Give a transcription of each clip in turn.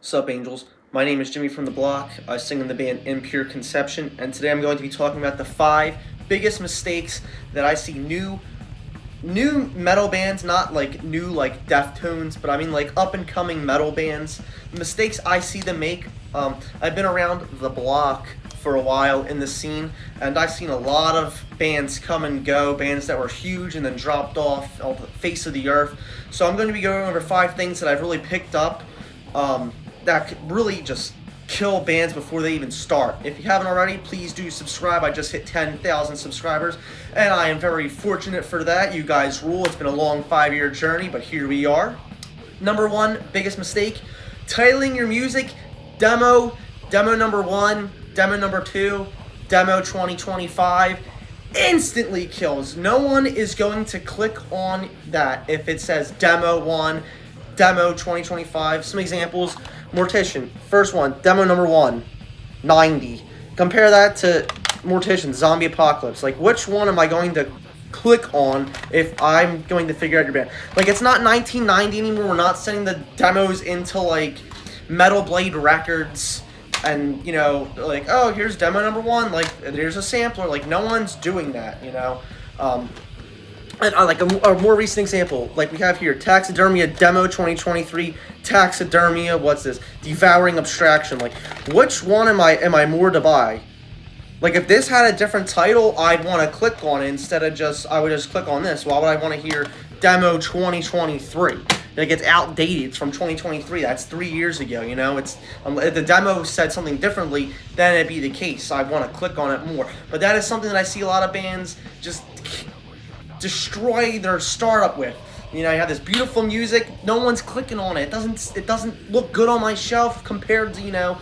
Sup, Angels? My name is Jimmy from the Block. I sing in the band Impure Conception, and today I'm going to be talking about the 5 biggest mistakes that I see new metal bands, not like new like Deftones, but I mean like up and coming metal bands. Mistakes I see them make. I've been around the block for a while in the scene, and I've seen a lot of bands come and go, bands that were huge and then dropped off the face of the earth. So I'm going to be going over 5 things that I've really picked up that could really just kill bands before they even start. If you haven't already, please do subscribe. I just hit 10,000 subscribers, and I am very fortunate for that. You guys rule. It's been a long 5-year journey, but here we are. Number 1, biggest mistake, titling your music demo number 1, demo number 2, demo 2025. Instantly kills. No one is going to click on that if it says demo 1, demo 2025. Some examples: Mortician, first one, demo number 1, 90. Compare that to Mortician, Zombie Apocalypse. Like, which one am I going to click on if I'm going to figure out your band? Like, it's not 1990 anymore. We're not sending the demos into, like, Metal Blade Records and, you know, like, oh, here's demo number 1. Like, there's a sampler. Like, no one's doing that, you know? And like a more recent example, like we have here, Taxidermia Demo 2023, Taxidermia, what's this? Devouring Abstraction. Like, which one am I more to buy? Like, if this had a different title, I'd want to click on it instead of I would just click on this. Why would I want to hear Demo 2023? Like, it's outdated. It's from 2023. That's 3 years ago, you know? It's if the demo said something differently, then it'd be the case. I'd want to click on it more. But that is something that I see a lot of bands just destroy their startup with. You know, you have this beautiful music, no one's clicking on it. It doesn't look good on my shelf compared to, you know,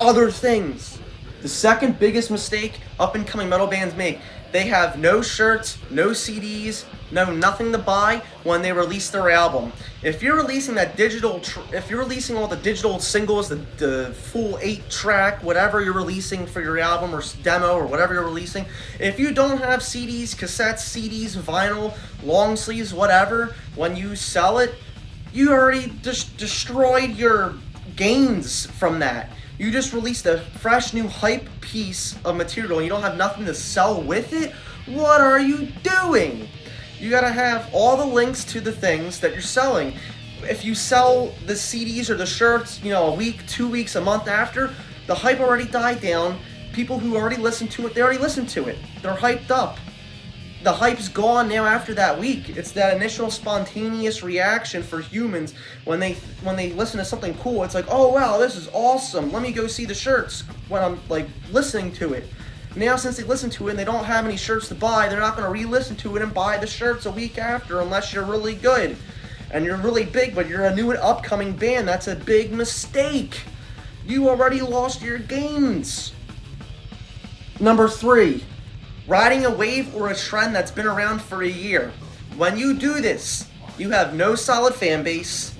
other things. The second biggest mistake up and coming metal bands make: they have no shirts, no CDs, nothing to buy when they release their album. If you're releasing that if you're releasing all the digital singles, the full 8-track, whatever you're releasing for your album or demo or whatever you're releasing, if you don't have CDs, cassettes, CDs, vinyl, long sleeves, whatever, when you sell it, you already just destroyed your gains from that. You just released a fresh new hype piece of material and you don't have nothing to sell with it? What are you doing? You gotta have all the links to the things that you're selling. If you sell the CDs or the shirts, you know, a week, 2 weeks, a month after, the hype already died down. People who already listened to it, they already listened to it. They're hyped up. The hype's gone now after that week. It's that initial spontaneous reaction for humans when they listen to something cool. It's like, oh wow, this is awesome. Let me go see the shirts when I'm like listening to it. Now, since they listen to it and they don't have any shirts to buy, they're not going to re-listen to it and buy the shirts a week after unless you're really good. And you're really big, but you're a new and upcoming band. That's a big mistake. You already lost your gains. Number 3, riding a wave or a trend that's been around for a year. When you do this, you have no solid fan base.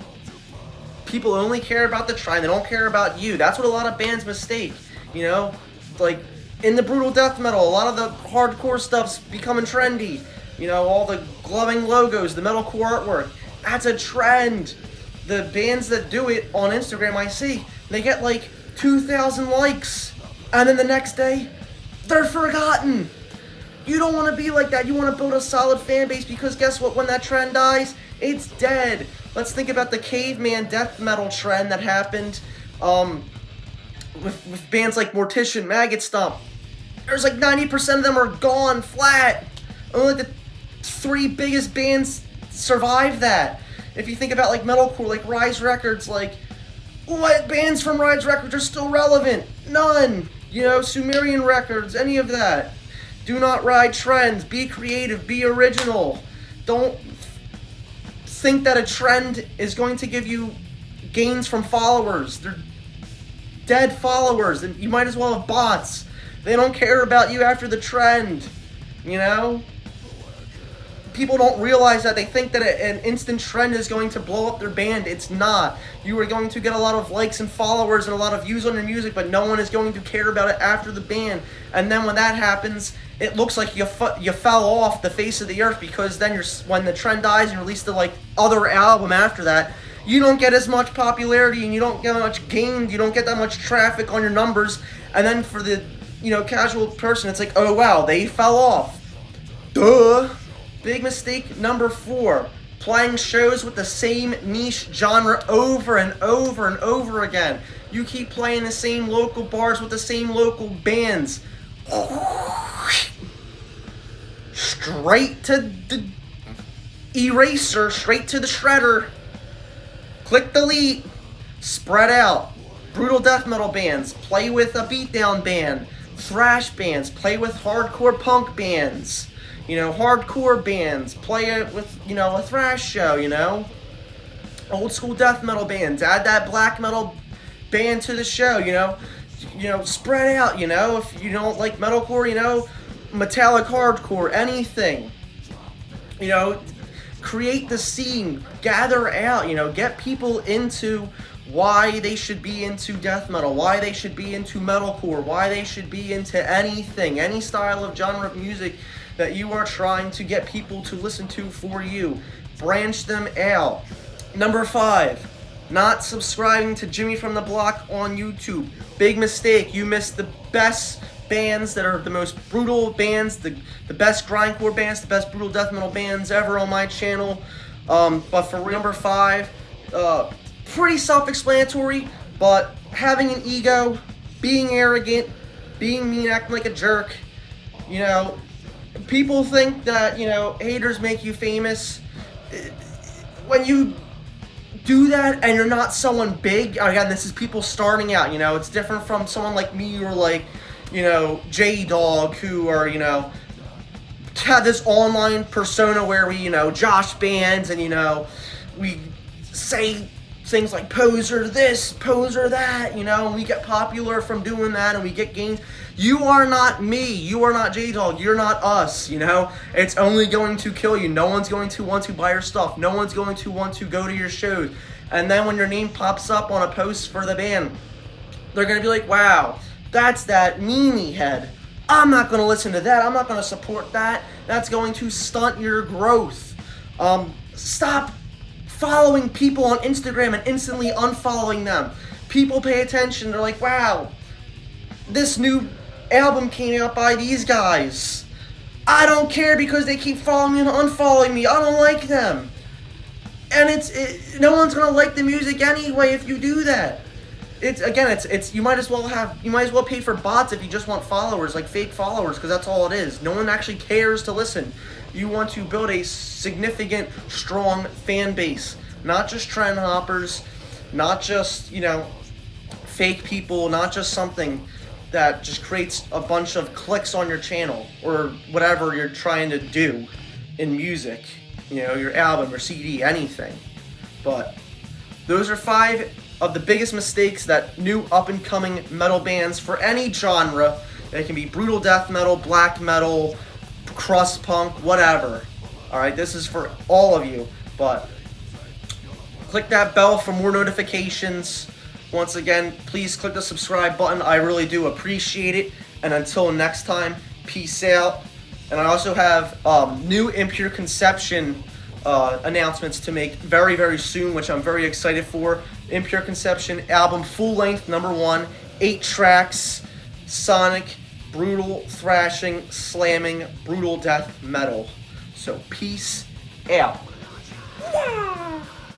People only care about the trend. They don't care about you. That's what a lot of bands mistake. You know, like in the brutal death metal, a lot of the hardcore stuff's becoming trendy. You know, all the glowing logos, the metalcore artwork. That's a trend. The bands that do it on Instagram, I see, they get like 2,000 likes. And then the next day, they're forgotten. You don't want to be like that. You want to build a solid fan base because guess what? When that trend dies, it's dead. Let's think about the caveman death metal trend that happened with bands like Mortician, Maggot Stomp. There's like 90% of them are gone flat. Only the 3 biggest bands survived that. If you think about like metalcore, like Rise Records, like what bands from Rise Records are still relevant? None. You know, Sumerian Records, any of that. Do not ride trends. Be creative. Be original. Don't think that a trend is going to give you gains from followers. They're dead followers, and you might as well have bots. They don't care about you after the trend, you know? People don't realize that. They think that an instant trend is going to blow up their band. It's not. You are going to get a lot of likes and followers and a lot of views on your music, but no one is going to care about it after the band. And then when that happens, it looks like you fell off the face of the earth, because then when the trend dies and you release the like other album after that, you don't get as much popularity and you don't get much gained, you don't get that much traffic on your numbers, and then for the, casual person, it's like, oh wow, they fell off. Duh. Big mistake number 4. Playing shows with the same niche genre over and over and over again. You keep playing the same local bars with the same local bands. Straight to the eraser, straight to the shredder. Click delete. Spread out. Brutal death metal bands. Play with a beatdown band. Thrash bands. Play with hardcore punk bands. Hardcore bands. Play it with, a thrash show, Old school death metal bands. Add that black metal band to the show, spread out, if you don't like metalcore, metallic hardcore, anything. Create the scene, gather out, get people into why they should be into death metal, why they should be into metalcore, why they should be into anything, any style of genre of music that you are trying to get people to listen to for you. Branch them out. Number 5, not subscribing to Jimmy from the Block on YouTube. Big mistake. You missed the best bands that are the most brutal bands, the best grindcore bands, the best brutal death metal bands ever on my channel. But for number 5, pretty self-explanatory, but having an ego, being arrogant, being mean, acting like a jerk, people think that, haters make you famous. When you do that and you're not someone big, again, this is people starting out, it's different from someone like me or like, J-Dog, who are, have this online persona where we, josh bands and, we say things like poser this, poser that, and we get popular from doing that and we get gains. You are not me. You are not J-Dog. You're not us, It's only going to kill you. No one's going to want to buy your stuff. No one's going to want to go to your shows. And then when your name pops up on a post for the band, they're going to be like, wow, that's that meanie head. I'm not going to listen to that. I'm not going to support that. That's going to stunt your growth. Stop following people on Instagram and instantly unfollowing them. People pay attention. They're like, wow, this new album came out by these guys. I don't care because they keep following me and unfollowing me. I don't like them. And no one's gonna like the music anyway if you do that. It's you might as well pay for bots if you just want followers, like fake followers, because that's all it is. No one actually cares to listen. You want to build a significant, strong fan base, not just trend hoppers, not just fake people, not just something that just creates a bunch of clicks on your channel or whatever you're trying to do in music, your album or CD, anything. But those are 5 of the biggest mistakes that new up-and-coming metal bands for any genre, they can be brutal death metal, black metal, crust punk, whatever. Alright, this is for all of you, but click that bell for more notifications. Once again, please click the subscribe button. I really do appreciate it. And until next time, peace out. And I also have new Impure Conception announcements to make very, very soon, which I'm very excited for. Impure Conception album, full length, number 1, 8 tracks, sonic, brutal, thrashing, slamming, brutal death metal. So peace out. Yeah.